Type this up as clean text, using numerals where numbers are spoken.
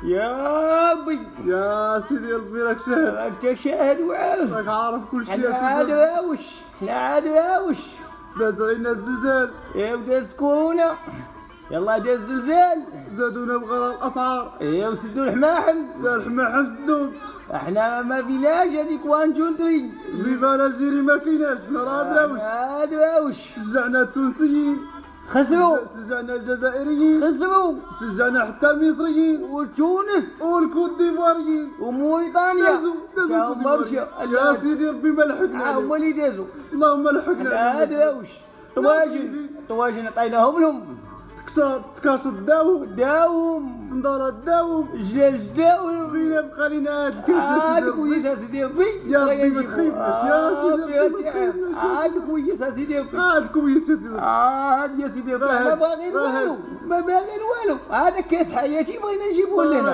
يا ربي يا سيدي ربي راك شاهد. راك شاهد وعارف. راك عارف كل شيء احنا يا عاد سيدي. واوش احنا عاد واوش. داز علينا الزلزال. ايه ودازت كورونا. يلا داز زلزال. زادونا بغلاء الاسعار. ايه وسدوا الحماحم. يا الحماحم سدوك. احنا ما فيناش هذيك وان جونتري. فيفا الجيري ما كايناش. حنا راه دراوش. عاد واوش. شجعنا التونسيين. خسروا. شجعنا الجزائريين. خسروا. شجعنا حتى المصريين وتونس والكوت ديفواريين وموريتانيا. دازوا الكوت ديفوار. يا سيدي ربي ما لحقنا هما اللي دازوا. اللهم لحقنا. هذا واش طواجن عطيناهم لهم. تكاسط داوم صندارات داوم. جلاج داوم. بغينا بقى لينا هاد عاد الكاس. كويس سيدي ربي. يا ربي ما تخيبناش يا سيدي ربي ما تخيبناش. عاد كويس سيدي ربي. عاد كويس يا سيدي. عاد يا سيدي ربي. ما باغيين والو ما باغيين والو. هذا كاس حياتي بغينا نجيبوه لنا.